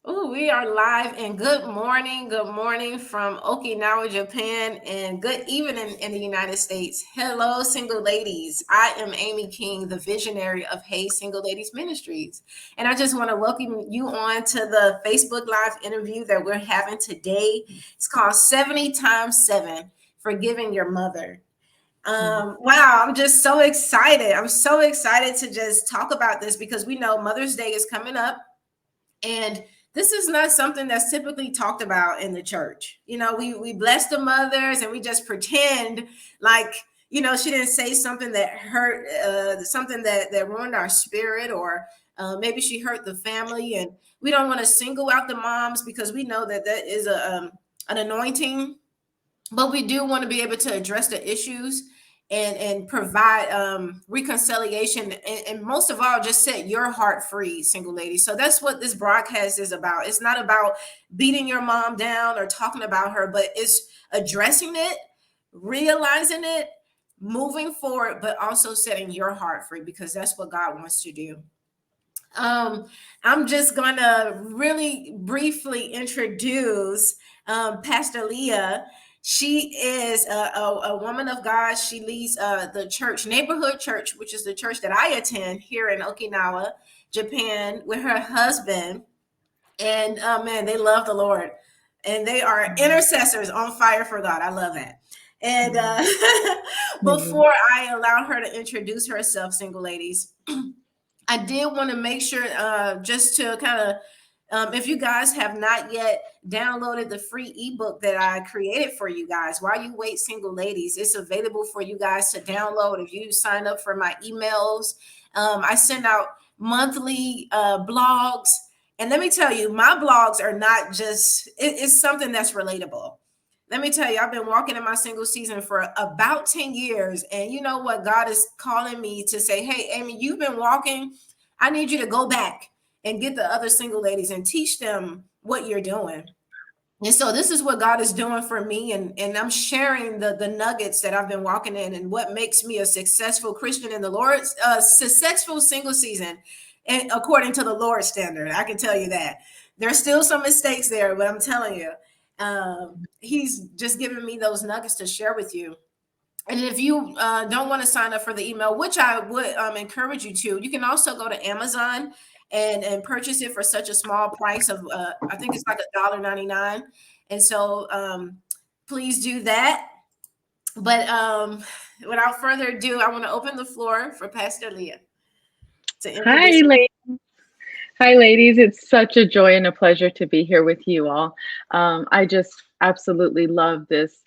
Oh, we are live and good morning from Okinawa, Japan, and good evening in the United States. Hello, single ladies. I am Amy King, the visionary of Hey Single Ladies Ministries. And I just want to welcome you on to the Facebook Live interview that we're having today. It's called 70 times 7 Forgiving Your Mother. Wow, I'm just so excited. I'm so excited to just talk about this because we know Mother's Day is coming up. And this is not something that's typically talked about in the church. We bless the mothers and we just pretend like she didn't say something that hurt, something that ruined our spirit, or maybe she hurt the family. And we don't want to single out the moms because we know that is an anointing, but we do want to be able to address the issues and provide reconciliation, and most of all just set your heart free, single lady. So that's what this broadcast is about. It's not about beating your mom down or talking about her, but it's addressing it, realizing it, moving forward, but also setting your heart free, because that's what God wants to do. um, I'm just gonna really briefly introduce Pastor Leah. She is a woman of God. She leads the church, neighborhood church, which is the church that I attend here in Okinawa, Japan, with her husband. And man, they love the Lord, and they are intercessors on fire for God. I love that. And before I allow her to introduce herself, single ladies, I did want to make sure, just to kind of, if you guys have not yet downloaded the free ebook that I created for you guys, While You Wait, Single Ladies, it's available for you guys to download if you sign up for my emails. I send out monthly blogs. And let me tell you, my blogs are not just, it's something that's relatable. Let me tell you, I've been walking in my single season for about 10 years. And you know what? God is calling me to say, hey, Amy, you've been walking. I need you to go back and get the other single ladies and teach them what you're doing. And so this is what God is doing for me. And I'm sharing the nuggets that I've been walking in and what makes me a successful Christian in the Lord's successful single season. And according to the Lord's standard, I can tell you that there's still some mistakes there, but I'm telling you, he's just giving me those nuggets to share with you. And if you don't want to sign up for the email, which I would encourage you to, you can also go to Amazon and purchase it for such a small price of, I think it's like $1.99. And so please do that. But without further ado, I want to open the floor for Pastor Leah to Hi, introduce. Hi, ladies. It's such a joy and a pleasure to be here with you all. I just absolutely love this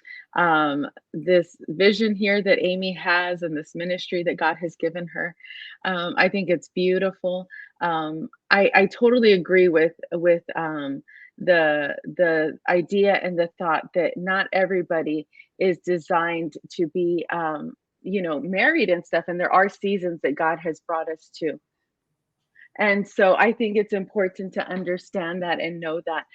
vision here that Amy has and this ministry that God has given her. I think it's beautiful. I totally agree with the idea and the thought that not everybody is designed to be married and stuff, and there are seasons that God has brought us to. And so I think it's important to understand that and know that.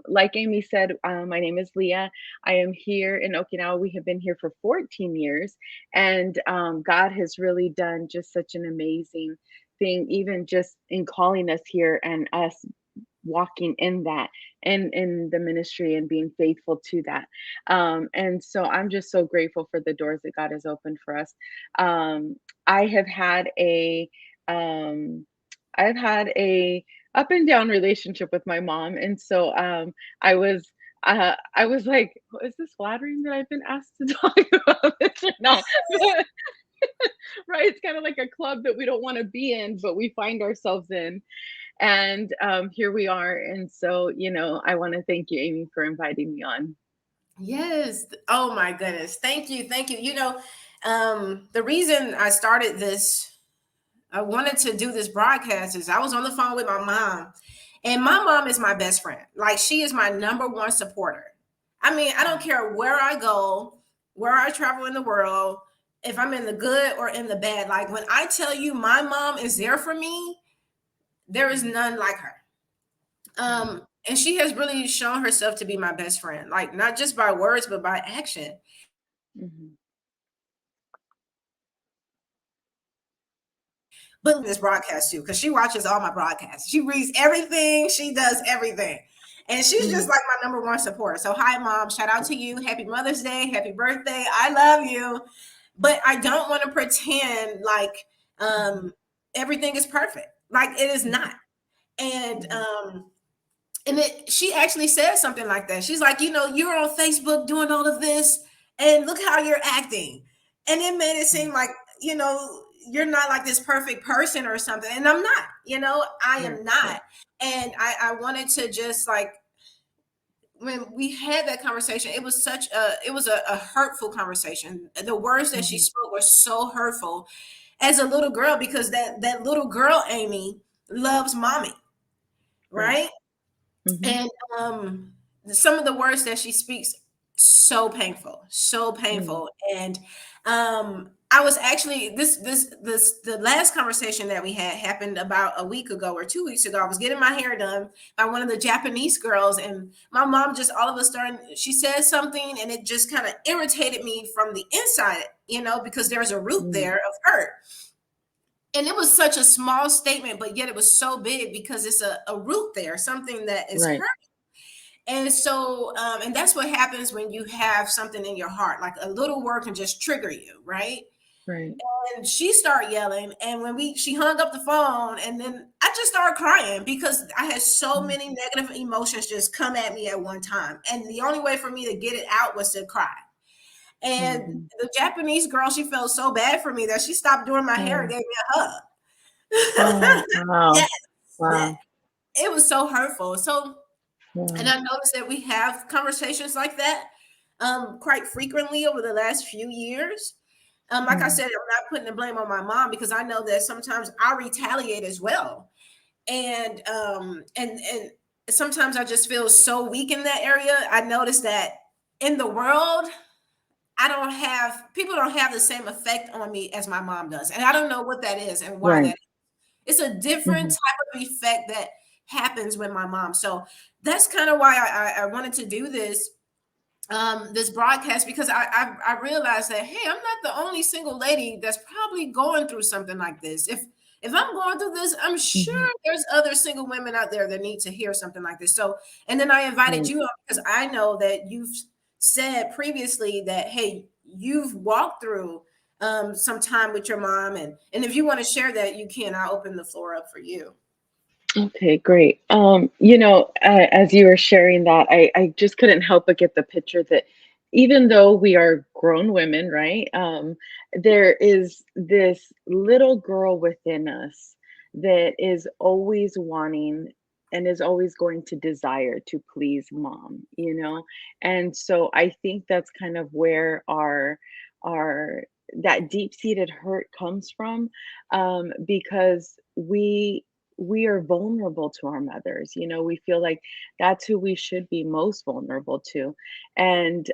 Like Amy said, my name is Leah. I am here in Okinawa. We have been here for 14 years, and God has really done just such an amazing thing, even just in calling us here and us walking in that and in the ministry and being faithful to that. And so I'm just so grateful for the doors that God has opened for us. Um, I have had a um, I've had a up and down relationship with my mom, and so I was like, "Is this flattering that I've been asked to talk about this or not?" Right? It's kind of like a club that we don't want to be in, but we find ourselves in, and here we are. And so, I want to thank you, Amy, for inviting me on. Yes. Oh my goodness. Thank you. Thank you. The reason I started this, I wanted to do this broadcast, is I was on the phone with my mom, and my mom is my best friend. Like, she is my number one supporter. I mean, I don't care where I go, where I travel in the world, if I'm in the good or in the bad. Like, when I tell you my mom is there for me, there is none like her. And she has really shown herself to be my best friend, like not just by words, but by action. Mhm. But this broadcast too, because she watches all my broadcasts. She reads everything. She does everything. And she's just Mhm, like my number one supporter. So hi mom, shout out to you. Happy Mother's Day. Happy birthday. I love you. But I don't want to pretend like mhm, everything is perfect. Like it is mhm, not. And mhm, she actually said something like that. She's like, you're on Facebook doing all of this, and look how you're acting. And it made it mhm. seem like, you're not like this perfect person or something. And I'm not, I Right, am not. right. And I wanted to just like, when we had that conversation, it was a hurtful conversation. The words that she Mhm. spoke were so hurtful as a little girl, because that little girl, Amy, loves mommy, Right. right? Mhm, And some of the words that she speaks, so painful, so mm, painful. And I was actually, this the last conversation that we had happened about a week ago or 2 weeks ago. I was getting my hair done by one of the Japanese girls, and my mom just all of a sudden she said something, and it just kind of irritated me from the inside, because there's a root mm. there of hurt. And it was such a small statement, but yet it was so big because it's a root there, something that is Right, hurt. And so, and that's what happens when you have something in your heart, like a little word can just trigger you, right? right. And she started yelling, and she hung up the phone, and then I just started crying because I had so Mm, many negative emotions just come at me at one time, and the only way for me to get it out was to cry. And mhm. the Japanese girl, she felt so bad for me that she stopped doing my hair and Oh, gave me a hug. oh, wow. Yes, that Wow, it was so hurtful. So, and wow. I noticed that we have conversations like that quite frequently over the last few years. Like I Mhm, said, I'm not putting the blame on my mom, because I know that sometimes I retaliate as well, and sometimes I just feel so weak in that area. I noticed that in the world, people don't have the same effect on me as my mom does, and I don't know what that is and why right. that. It's a different Mhm, type of effect that happens with my mom. So that's kind of why I wanted to do this broadcast, because I realized that, hey, I'm not the only single lady that's probably going through something like this. If I'm going through this, I'm mhm. sure there's other single women out there that need to hear something like this. So, and then I invited Right. you on because I know that you've said previously that, hey, you've walked through some time with your mom, and if you want to share that, you can. I'll open the floor up for you. Okay, great. As you were sharing that, I just couldn't help but get the picture that even though we are grown women, right? There is this little girl within us that is always wanting and is always going to desire to please mom, you know? And so I think that's kind of where our that deep-seated hurt comes from, because we are vulnerable to our mothers. We feel like that's who we should be most vulnerable to. And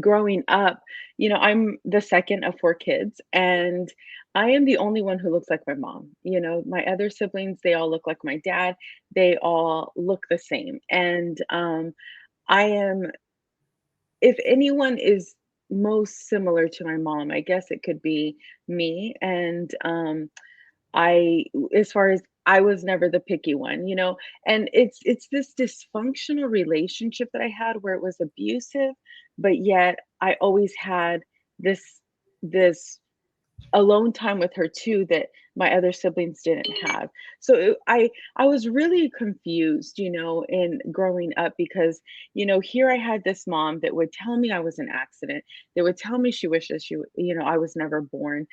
growing up, I'm the second of four kids, and I am the only one who looks like my mom. My other siblings, they all look like my dad. They all look the same. And I am, if anyone is most similar to my mom, I guess it could be me. And I as far as I was never the picky one, and it's this dysfunctional relationship that I had where it was abusive, but yet I always had this alone time with her too that my other siblings didn't have. So I was really confused, in growing up because, here I had this mom that would tell me I was an accident. That would tell me she wishes I was never born.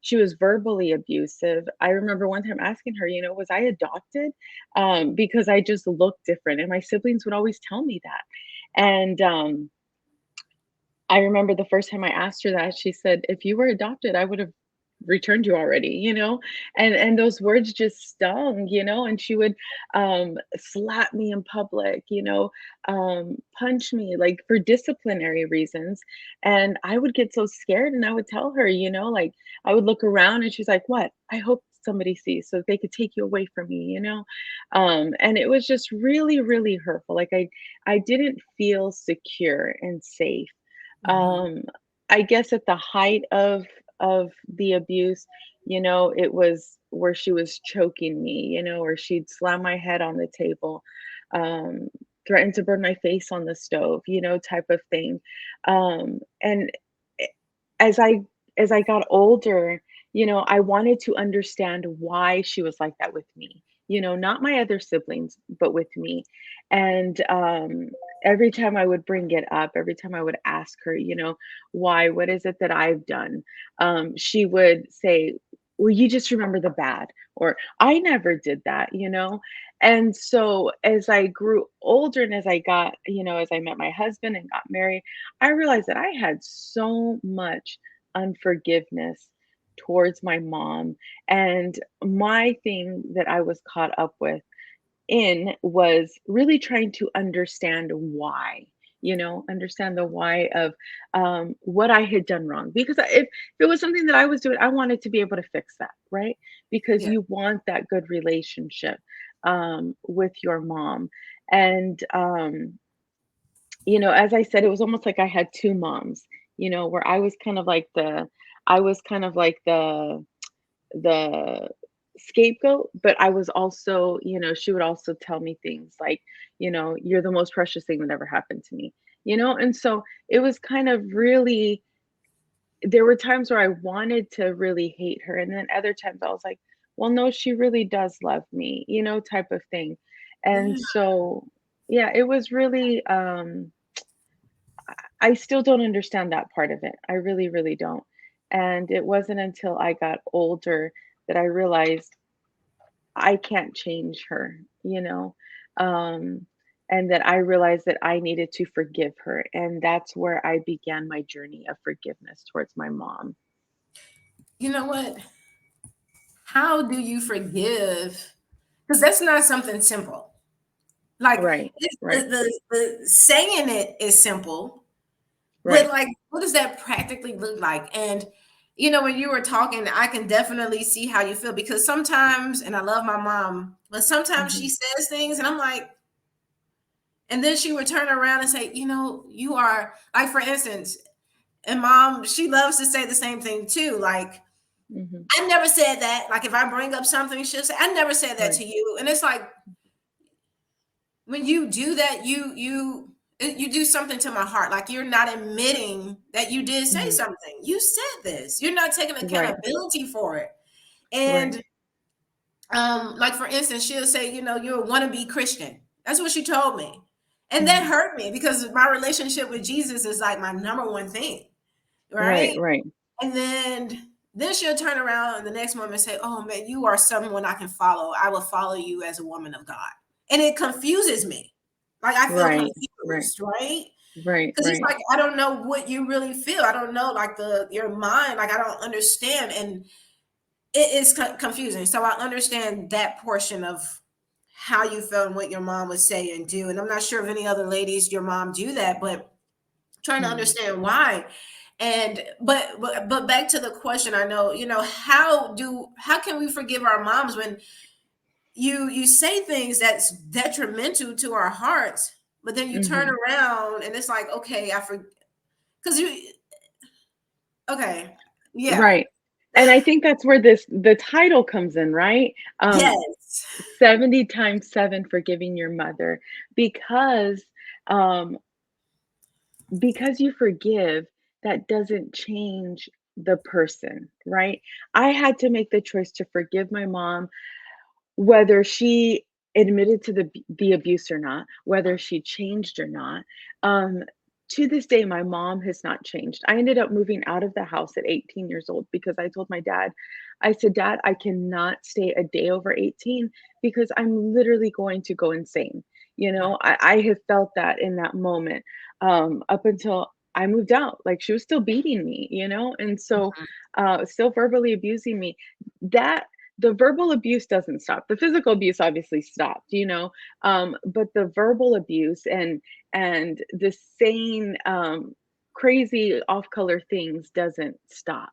She was verbally abusive. I remember one time asking her, was I adopted? Because I just looked different, and my siblings would always tell me that. And I remember the first time I asked her that, she said, "If you were adopted, I would have returned you already," And those words just stung, and she would slap me in public, punch me like for disciplinary reasons. And I would get so scared and I would tell her, like I would look around and she's like, "What? I hope somebody sees so they could take you away from me." And it was just really, really hurtful. Like I didn't feel secure and safe. Mhm. um, I guess at the height of of the abuse, it was where she was choking me, or she'd slam my head on the table, um, threaten to burn my face on the stove, type of thing. And a- as I got older, I wanted to understand why she was like that with me. Not my other siblings, but with me. And every time I would bring it up, every time I would ask her, why, what is it that I've done? She would say, well, you just remember the bad, or I never did that. And so as I grew older and as I met my husband and got married, I realized that I had so much unforgiveness towards my mom. And my thing that I was caught up with in was really trying to understand why. Understand the why of what I had done wrong. Because if it was something that I was doing, I wanted to be able to fix that, right? Because Yeah. you want that good relationship with your mom. And as I said, it was almost like I had two moms, where I was kind of like the scapegoat, but I was also, she would also tell me things like, you're the most precious thing that ever happened to me, and so it was kind of really, there were times where I wanted to really hate her, and then other times I was like, well, no, she really does love me, type of thing. And Yeah. so, yeah, it was really, I still don't understand that part of it. I really, really don't. And it wasn't until I got older that I realized I can't change her, um, and that I realized that I needed to forgive her. And that's where I began my journey of forgiveness towards my mom. You know what? How do you forgive? Because that's not something simple. Like Right, right, the saying it is simple, but right. like, what does that practically look like? And when you were talking, I can definitely see how you feel because sometimes, and I love my mom, but sometimes Hmm. she says things, and I'm like, and then she would turn around and say, you are like, for instance, and mom, she loves to say the same thing too. Like, Hmm. I never said that. Like, if I bring up something, she'll say, I never said that Right. to you. And it's like, when you do that, you do something to my heart. Like, you're not admitting that you did say Hmm. something. You said this. You're not taking Right, accountability for it. right. And like, for instance, she'll say, you're a wannabe Christian. That's what she told me. And that Hmm. hurt me because my relationship with Jesus is like my number one thing. Right, Right. right. And then she'll turn around the next moment and say, oh man, you are someone I can follow. I will follow you as a woman of God. And it confuses me. Like, I feel Right, right, confused, right? right, Because it's right. like I don't know what you really feel. I don't know, like, your mind. Like, I don't understand, and it is confusing. So I understand that portion of how you felt and what your mom would say and do. And I'm not sure if any other ladies your mom do that, but trying to Hmm. understand why. And but back to the question, I know, how can we forgive our moms when you say things that's detrimental to our hearts, but then you turn Hmm. around and it's like, okay, because you okay, yeah, Right. And I think that's where the title comes in, right? Um, yes, 70 times 7 forgiving your mother, because um because you forgive, that doesn't change the person, right? I had to make the choice to forgive my mom, whether she admitted to the abuse or not, whether she changed or not. Um, to this day, my mom has not changed. I ended up moving out of the house at 18 years old because I told my dad, I said, Dad, I cannot stay a day over 18 because I'm literally going to go insane. right, I have felt that in that moment, up until I moved out. Like, she was still beating me, and so still verbally abusing me. That the verbal abuse doesn't stop. The physical abuse obviously stopped, but the verbal abuse and the saying crazy off-color things doesn't stop.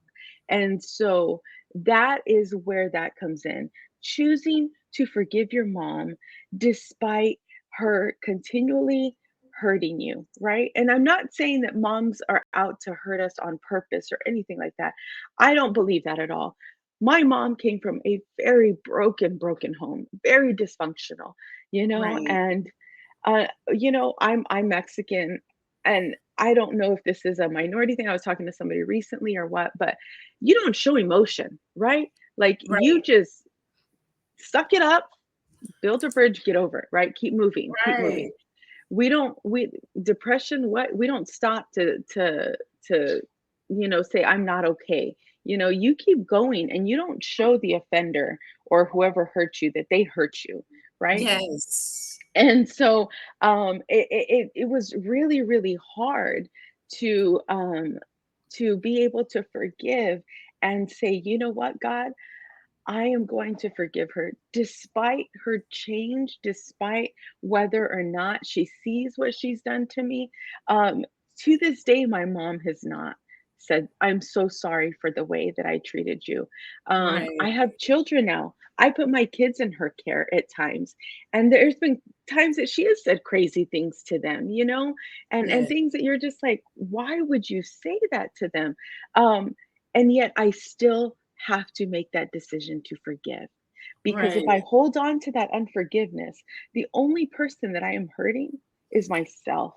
And so that is where that comes in. Choosing to forgive your mom despite her continually hurting you, right? And I'm not saying that moms are out to hurt us on purpose or anything like that. I don't believe that at all. My mom came from a very broken home, very dysfunctional, Right. and I'm Mexican, and I don't know if this is a minority thing. I was talking to somebody recently or what, but you don't show emotion, right? Like you Right. just suck it up, build a bridge, get over it, right? Keep moving, keep moving. Right. We depression, what, we don't stop to say I'm not okay. You keep going, and you don't show the offender or whoever hurt you that they hurt you, right? Yes. And so it was really, really hard to be able to forgive and say, you know what, God, I am going to forgive her despite her change, despite whether or not she sees what she's done to me. Um, to this day, my mom has not said, I'm so sorry for the way that I treated you. I Right. have children now. I put my kids in her care at times. And there's been times that she has said crazy things to them, and Yes. things that you're just like, why would you say that to them? Um, and yet I still have to make that decision to forgive. Because if I Right. hold on to that unforgiveness, the only person that I am hurting is myself.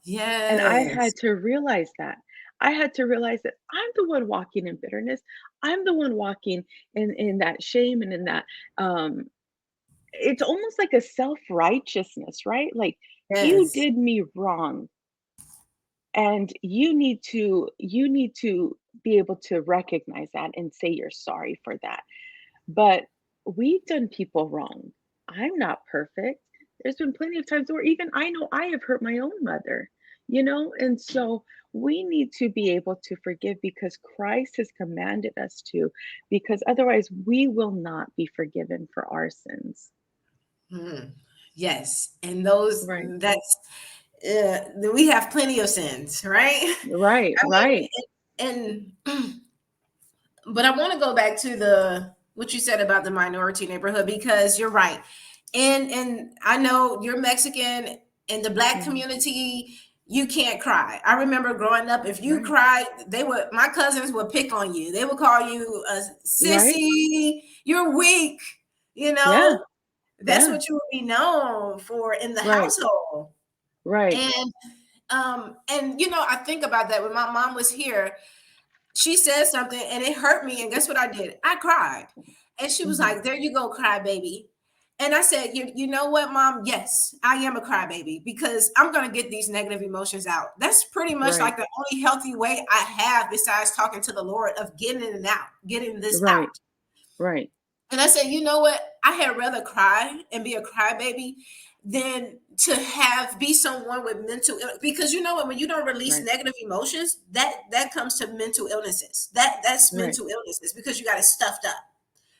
And I Yes. had to realize that. I had to realize that I'm the one walking in bitterness. I'm the one walking in that shame and in that um it's almost like a self-righteousness, right? Like you Yes. did me wrong, and you need to be able to recognize that and say you're sorry for that. But we've done people wrong. I'm not perfect. There's been plenty of times where even I know I have hurt my own mother. And so we need to be able to forgive because Christ has commanded us to, because otherwise we will not be forgiven for our sins. Mm. Yes. And those Right. that's we have plenty of sins, right? Right. I mean, Right. and but I want to go back to the what you said about the minority neighborhood because you're right. And I know you're Mexican in the black Mhm. community, you can't cry. I remember growing up, if you Right. cried, they would my cousins would pick on you. They would call you a Right. sissy, you're weak, you Yeah. know. That's Yeah. what you would be known for in the Right. household. Right. And I think about that when my mom was here, she said something and it hurt me. And guess what I did? I cried. And she was Hmm. like, "There you go, crybaby." And I said, you know what, mom? Yes, I am a crybaby because I'm going to get these negative emotions out. That's pretty much Right. like the only healthy way I have besides talking to the Lord of getting it out, getting this Right. out. Right. And I said, you know what? I had rather cry and be a crybaby than to have be someone with mental because you know what, when you don't release Right. negative emotions, that comes to mental illnesses. That's Right. mental illnesses because you got it stuffed up.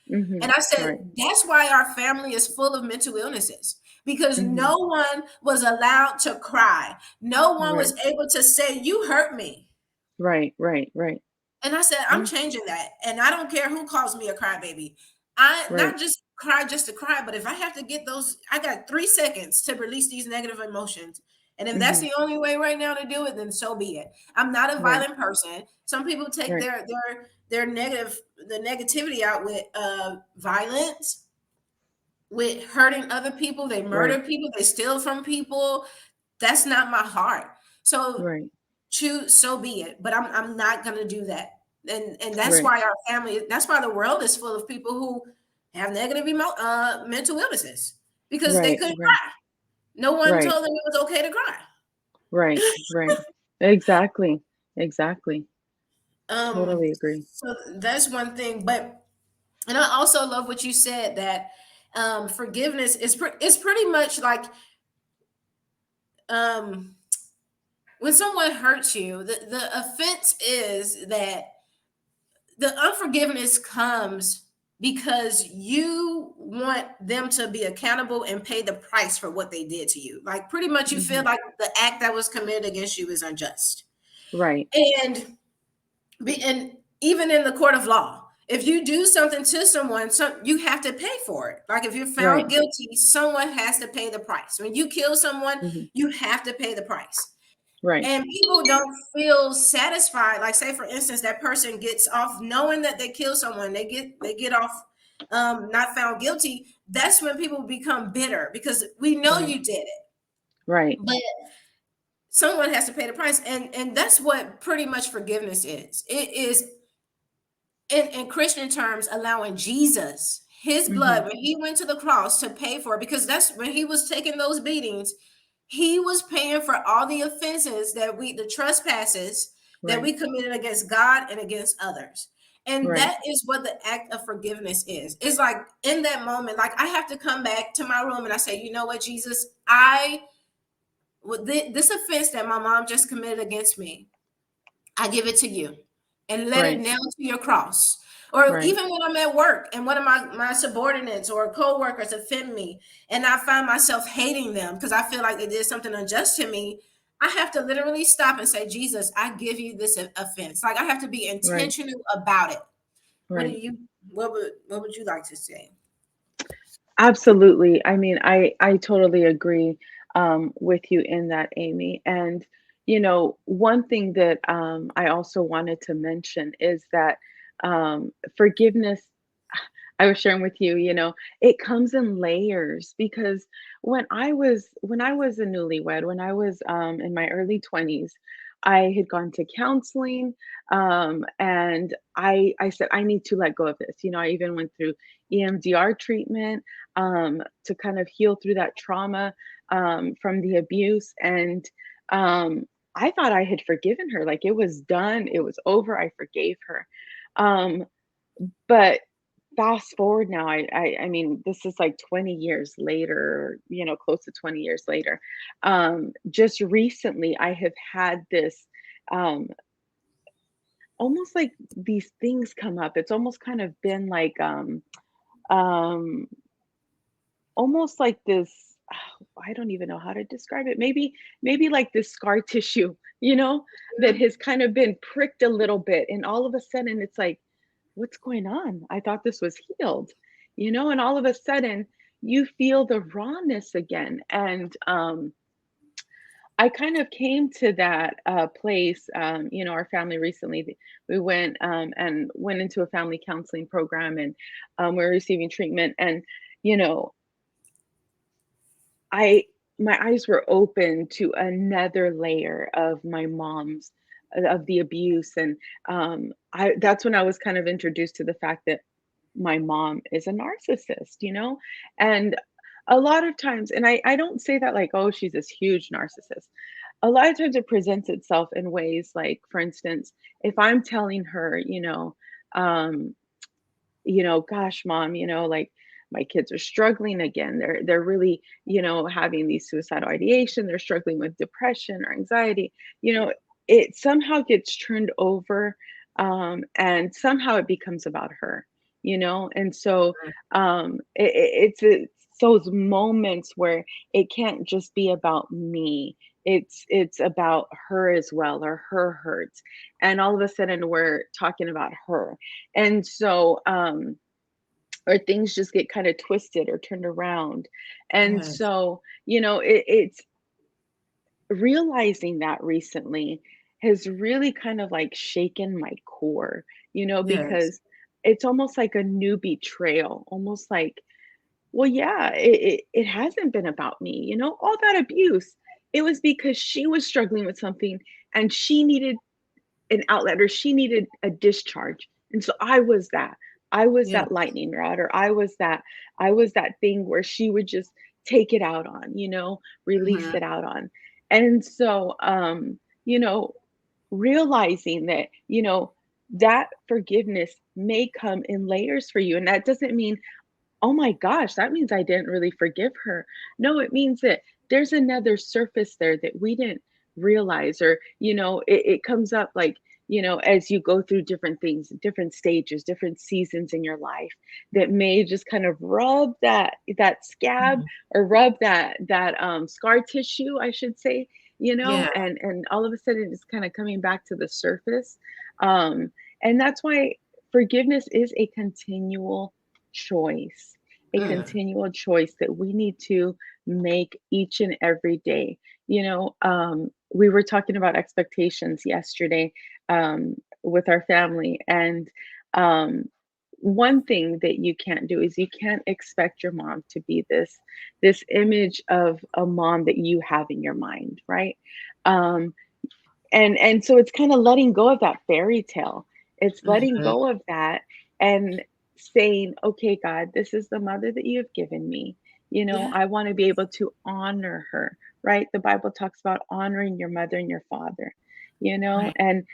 Hmm. And I Right. said, that's why our family is full of mental illnesses because Hmm. no one was allowed to cry. No one Right. was able to say, you hurt me. Right. Right. Right. And I said, I'm Yeah. changing that. And I don't care who calls me a crybaby. I Right. not just to cry, but if I have to get those, I got 3 seconds to release these negative emotions. And if that's Hmm. the only way right now to do it, then so be it. I'm not a Right. violent person. Some people take Right. their the negativity out with violence, with hurting other people. They Right. murder people, they steal from people. That's not my heart. So Right. choose, so be it, but I'm not going to do that. And that's Right. why our family, that's why the world is full of people who have negative mental illnesses because they Right. couldn't Right. cry. No one Right. told them it was okay to cry. Right. Right. Exactly. Exactly. um Totally agree. so that's one thing, but and I also love what you said that forgiveness is it's pretty much like um when someone hurts you, the offense is that the unforgiveness comes because you want them to be accountable and pay the price for what they did to you. Like pretty much you feel Hmm. like the act that was committed against you is unjust. Right. And and even in the court of law. If you do something to someone, you have to pay for it. Like if you're found Right. guilty, someone has to pay the price. When you kill someone, Mhm. you have to pay the price. Right. And people don't feel satisfied. Like say for instance, that person gets off knowing that they killed someone. They get off not found guilty. That's when people become bitter because we know Right. you did it. Right. But someone has to pay the price. And that's what pretty much forgiveness is. It is in Christian terms, allowing Jesus, his blood, Mhm. when he went to the cross to pay for it, because that's when he was taking those beatings, he was paying for all the offenses the trespasses that Right. we committed against God and against others. And Right. that is what the act of forgiveness is. It's like in that moment, like I have to come back to my room and I say, you know what, Jesus, this offense that my mom just committed against me, I give it to you and let it Right. nail to your cross. Or Right. even when I'm at work and one of my subordinates or co-workers offend me and I find myself hating them because I feel like they did something unjust to me, I have to literally stop and say, Jesus, I give you this offense. Like I have to be Right. intentional about it. What do Right. you what would you like to say? Absolutely. I mean, I totally agree with you in that, Amy. And one thing that I also wanted to mention is that forgiveness. I was sharing with you, it comes in layers because when I was a newlywed, when I was in my early 20s, I had gone to counseling, and I said I need to let go of this. I even went through EMDR treatment to kind of heal through that trauma from the abuse. And um, I thought I had forgiven her, like it was done, it was over, I forgave her. Um, but fast forward now, I mean, this is like 20 years later, close to 20 years later. Just recently, I have had this um, almost like these things come up. It's almost kind of been like um, almost like this. I don't even know how to describe it. Maybe like this scar tissue, that Mhm. has kind of been pricked a little bit, and all of a sudden, it's like, what's going on? I thought this was healed, and all of a sudden you feel the rawness again. And I kind of came to that place. Our family recently, we went and went into a family counseling program, and we're receiving treatment. And, you know, I my eyes were open to another layer of my mom's of the abuse. And I that's when I was kind of introduced to the fact that my mom is a narcissist, and a lot of times, and I don't say that like, oh, she's this huge narcissist. A lot of times it presents itself in ways like, for instance, if I'm telling her, um gosh, mom, like my kids are struggling again. They're really, having these suicidal ideation. They're struggling with depression or anxiety. It somehow gets turned over, and somehow it becomes about her. And so it's those moments where it can't just be about me. It's about her as well, or her hurts, and all of a sudden we're talking about her. And so, or things just get kind of twisted or turned around. And Yes. so, it's realizing that recently has really kind of like shaken my core, Yes. because it's almost like a new betrayal, almost like, well, yeah, it hasn't been about me, all that abuse. It was because she was struggling with something and she needed an outlet, or she needed a discharge. And so I was that. I was Yes. that lightning rod, or I was that thing where she would just take it out on, release Mhm. it out on. And so you know, realizing that, that forgiveness may come in layers for you. And that doesn't mean, oh my gosh, that means I didn't really forgive her. No, it means that there's another surface there that we didn't realize, or, it comes up like, as you go through different things, different stages, different seasons in your life, that may just kind of rub that scab, Mhm. or rub that scar tissue, I should say, Yeah. and all of a sudden it's kind of coming back to the surface. And that's why forgiveness is choice, a Mm, continual choice that we need to make each and every day. We were talking about expectations yesterday with our family, and um, one thing that you can't do is you can't expect your mom to be this image of a mom that you have in your mind, right? Um, and so it's kind of letting go of that fairy tale. It's letting mhm, go of that and saying, okay, God, this is the mother that you have given me. yeah, I want to be able to honor her, right? The Bible talks about honoring your mother and your father, you know, right. and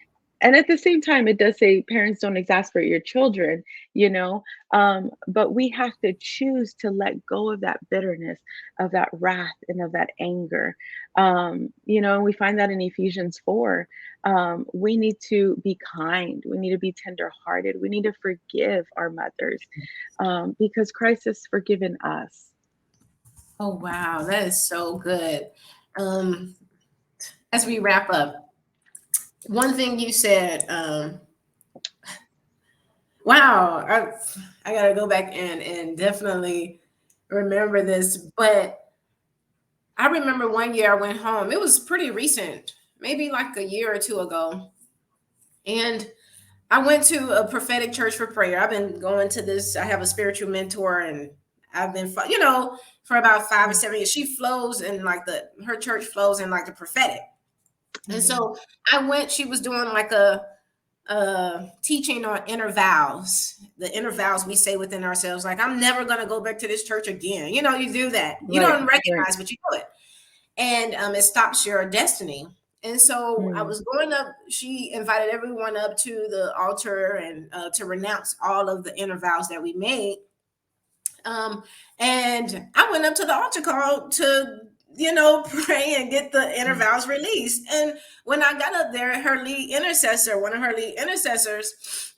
and at the same time, it does say parents don't exasperate your children, but we have to choose to let go of that bitterness, of that wrath, and of that anger. And we find that in Ephesians 4. We need to be kind, we need to be tenderhearted, we need to forgive our mothers, because Christ has forgiven us. Oh, wow, that is so good. Um, as we wrap up, one thing you said, wow, I gotta go back and definitely remember this. But I remember one year I went home. It was pretty recent, maybe like a year or two ago. And I went to a prophetic church for prayer. I've been going to this, I have a spiritual mentor, and I've been, for about 5 or 7 years. She flows in like her church flows in like the prophetic. And Mhm. so I went, she was doing like teaching on inner vows, the inner vows we say within ourselves, like, I'm never going to go back to this church again. You do that. You Right, don't right. recognize, but you do it. And it stops your destiny. And so I Mm, was going up, she invited everyone up to the altar and to renounce all of the inner vows that we made. Um, and I went up to the altar call to, pray and get the inner mm, vows released. And when I got up there, one of her lead intercessors,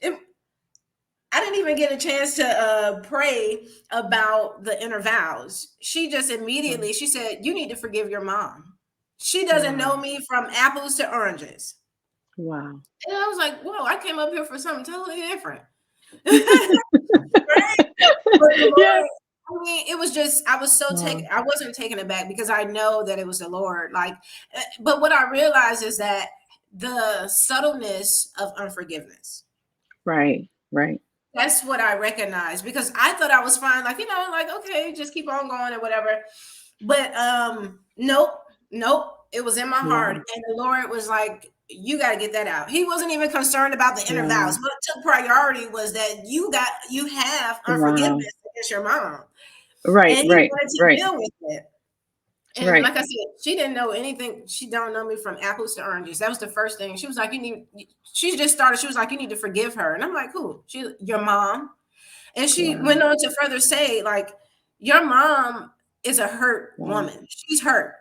I didn't even get a chance to pray about the inner vows. She just wow, immediately, she said, you need to forgive your mom. She doesn't know wow, me from apples to oranges. wow. And I was like, whoa, I came up here for something totally different. Right? But the Yes. Lord, I mean, it was just, I was so Wow. taken, I wasn't taken aback because I know that it was the Lord. Like, but what I realized is that the subtleness of unforgiveness. Right, right. That's what I recognize because I thought I was fine, like, like, okay, just keep on going or whatever. But nope, nope. It was in my heart. Wow, And the Lord was like, you got to get that out. He wasn't even concerned about the inner vows. wow, What took priority was that you have wow. unforgiveness against your mom. Right, And he right, wanted to right, deal with it. And right. like I said, she didn't know anything. She don't know me from apples to oranges. That was the first thing. She was like, she just started. She was like, you need to forgive her. And I'm like, who? Your mom. And she went Wow, on to further say, like, your mom is a hurt wow, woman. She's hurt.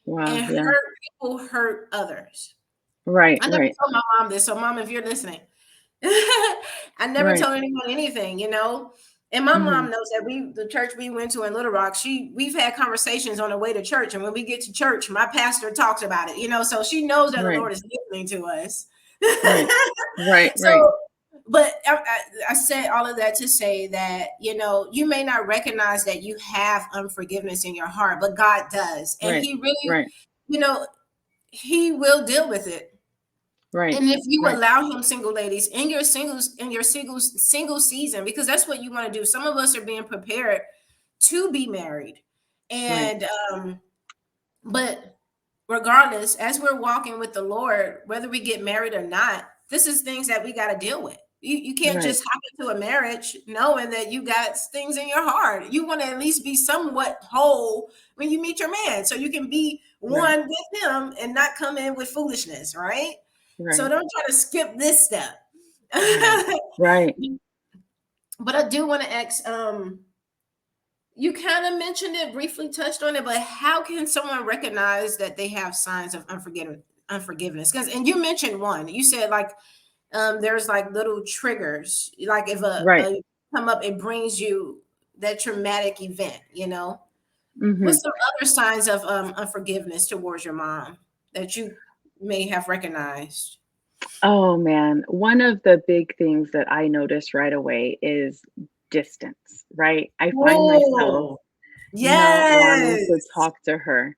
wow. And Yeah. hurt people hurt others. Right, I never right, told my mom this. So, mom, if you're listening, I never right. told anyone anything. And my Hmm. mom knows that the church we went to in Little Rock, we've had conversations on the way to church. And when we get to church, my pastor talks about it, so she knows that the Right, Lord is listening to us. right, right, right, So, but I said all of that to say that, you may not recognize that you have unforgiveness in your heart, but God does. And right, He really, right, you know, He will deal with it. right, And if you right, allow him, single ladies, in your single season, because that's what you want to do. Some of us are being prepared to be married. right, And but regardless, as we're walking with the Lord, whether we get married or not, this is things that we got to deal with. You can't right, just hop into a marriage knowing that you got things in your heart. You want to at least be somewhat whole when you meet your man, so you can be right, one with him and not come in with foolishness, right? So right, don't try to skip this step. right, right, But I do want to ask, you kind of mentioned it, briefly touched on it, but how can someone recognize that they have signs of unforgiveness? Because, and you mentioned one, you said like there's like little triggers, like if right. a come up, it brings you that traumatic event. Hmm. What's some other signs of unforgiveness towards your mom that you may have recognized? Oh man, one of the big things that I notice right away is distance, right? I find myself Oh, not wanting to yes. talk to her.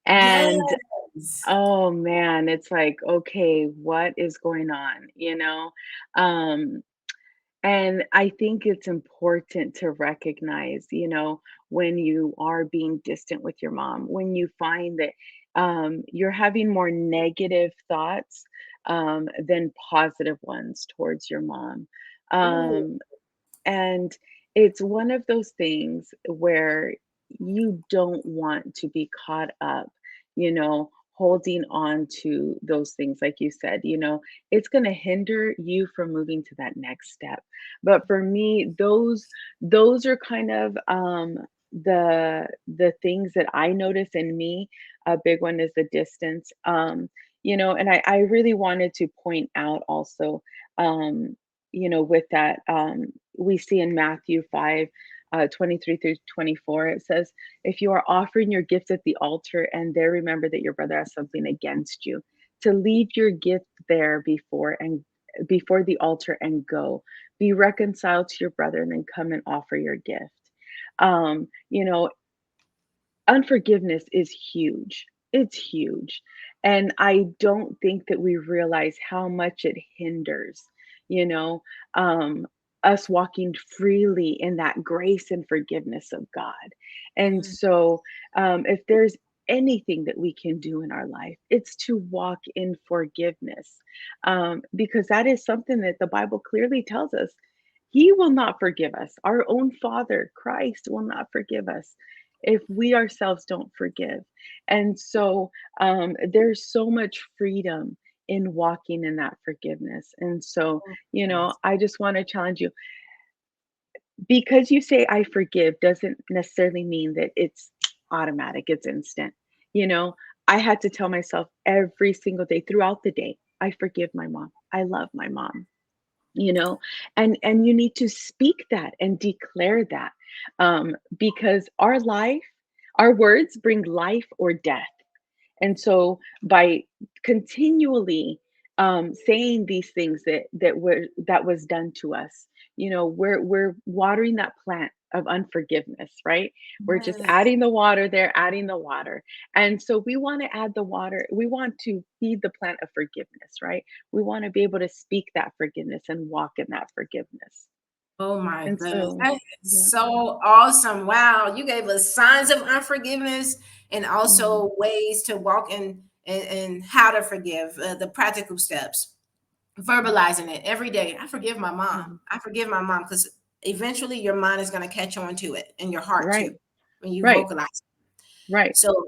And Yes. oh man, it's like, okay, what is going on? Um, and I think it's important to recognize, when you are being distant with your mom, when you find that you're having more negative thoughts than positive ones towards your mom. Ooh, Um, and it's one of those things where you don't want to be caught up, holding on to those things, like you said, it's going to hinder you from moving to that next step. But for me, those are kind of the things that I notice in me. A big one is the distance. And I really wanted to point out also, with that, we see in Matthew 5, 23 through 24, it says, if you are offering your gift at the altar and there remember that your brother has something against you, to leave your gift there before the altar and go. Be reconciled to your brother and then come and offer your gift. Um, you know, Unforgiveness is huge. It's huge. And I don't think that we realize how much it hinders, you know, um, us walking freely in that grace and forgiveness of God. And mm, so, if there's anything that we can do in our life, it's to walk in forgiveness, because that is something that the Bible clearly tells us. He will not forgive us. Our own Father, Christ, will not forgive us if we ourselves don't forgive. And so there's so much freedom in walking in that forgiveness. And so, yes. I just want to challenge you, because you say I forgive doesn't necessarily mean that it's automatic, it's instant. You know, I had to tell myself every single day throughout the day, I forgive my mom. I love my mom, you know and you need to speak that and declare that, because our words bring life or death. And so by continually saying these things that was done to us, we're watering that plant of unforgiveness, right? We're just Yes. adding the water there, adding the water. And so we want to add the water. We want to feed the plant of forgiveness, right? We want to be able to speak that forgiveness and walk in that forgiveness. Oh my And goodness. so, That yeah. is so awesome. Wow. You gave us signs of unforgiveness and Mhm, also ways to walk in how to forgive, the practical steps, verbalizing it every day. I forgive my mom. mhm. I forgive my mom because eventually your mind is going to catch on to it and your heart too Right, when you right, vocalize. right. So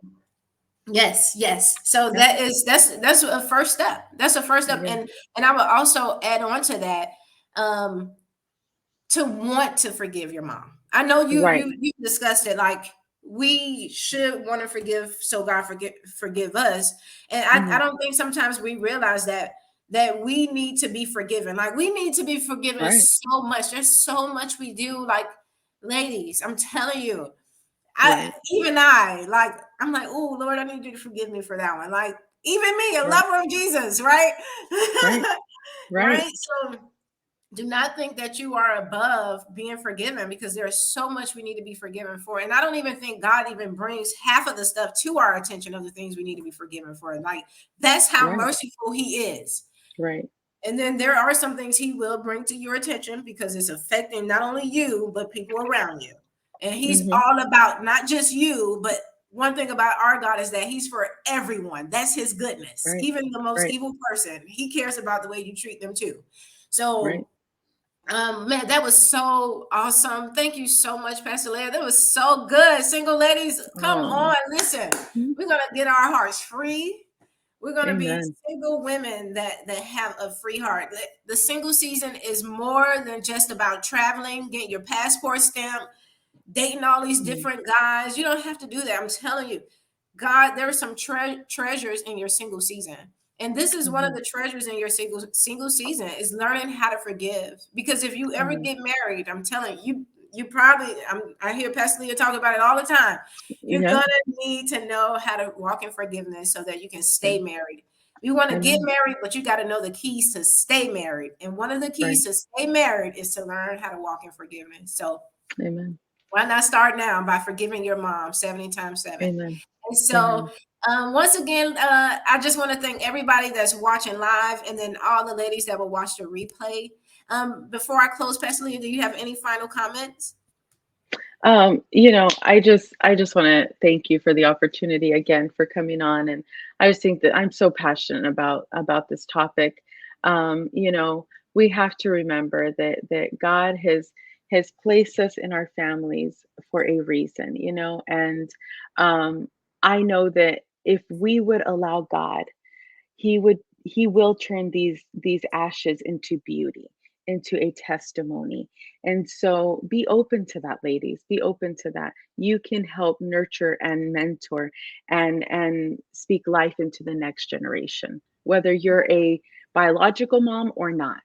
yes, yes. So Yep, that's a first step. That's a first step. yeah, And I would also add on to that. Um, to want to forgive your mom. I know right. you discussed it like we should want to forgive so God forgive us. And I Mhm, don't think sometimes we realize that we need to be forgiven. Like we need to be forgiven right, so much. There's so much we do. Like ladies, I'm telling you, right, I like I'm like, oh Lord, I need you to forgive me for that one. Like even me, a right, lover of Jesus, right? right, right, Right. So do not think that you are above being forgiven because there's so much we need to be forgiven for. And I don't even think God even brings half of the stuff to our attention of the things we need to be forgiven for. Like that's how right, merciful He is. right. And then there are some things He will bring to your attention because it's affecting not only you, but people around you. And He's Mhm, all about not just you, but one thing about our God is that He's for everyone. That's His goodness. right, Even the most right, evil person, He cares about the way you treat them too. right. So man, that was so awesome. Thank you so much, Pastor Leah. That was so good. Single ladies, come Oh, on, listen. mhm, We're gonna get our hearts free. We're gonna be amen. single women that have a free heart. The single season is more than just about traveling, get your passport stamp, dating all these Mhm, different guys. You don't have to do that. I'm telling you, God, there are some treasures in your single season. And this is one of mhm, the treasures in your single season is learning how to forgive. Because if you ever mhm. get married, I'm telling you, you probably I hear Pastor Leah talk about it all the time. You're Yep, gonna need to know how to walk in forgiveness so that you can stay yep, married. You want to get Amen. married, but you got to know the keys to stay married. And one of the Right. keys to stay married is to learn how to walk in forgiveness. So Amen. why not start now by forgiving your mom 70 times 7? Amen. And so, Amen. once again, I just want to thank everybody that's watching live and then all the ladies that will watch the replay. Before I close, Pastor Leah, do you have any final comments? I just want to thank you for the opportunity again for coming on, and I just think that I'm so passionate about this topic. We have to remember that God has placed us in our families for a reason, and um, I know that if we would allow God, he will turn these ashes into beauty, into a testimony. And so be open to that, ladies. Be open to that. You can help nurture and mentor and speak life into the next generation, whether you're a biological mom or not.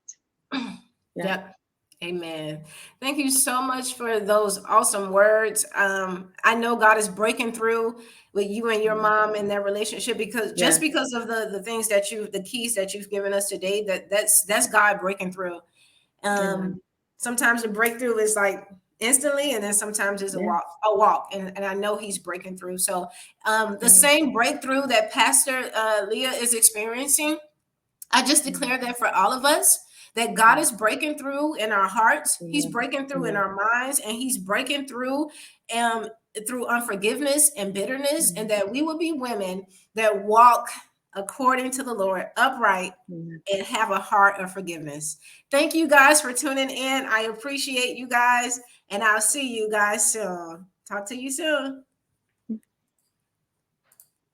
Yeah. Yep. Amen. Thank you so much for those awesome words. I know God is breaking through with you and your Amen. mom and their relationship because just Yes. because of the things that the keys that you've given us today, that's God breaking through. Amen. Sometimes the breakthrough is like instantly, and then sometimes it's Yeah. a walk, and I know He's breaking through. So, the Amen. same breakthrough that Pastor Leah is experiencing, I just Amen. declare that for all of us, that God Yes. is breaking through in our hearts. He's Amen. breaking through in Amen. our minds, and He's breaking um, through unforgiveness and bitterness, and Amen. that we will be women that walk according to the Lord, upright, Amen. and have a heart of forgiveness. Thank you guys for tuning in. I appreciate you guys, and I'll see you guys soon. Talk to you soon.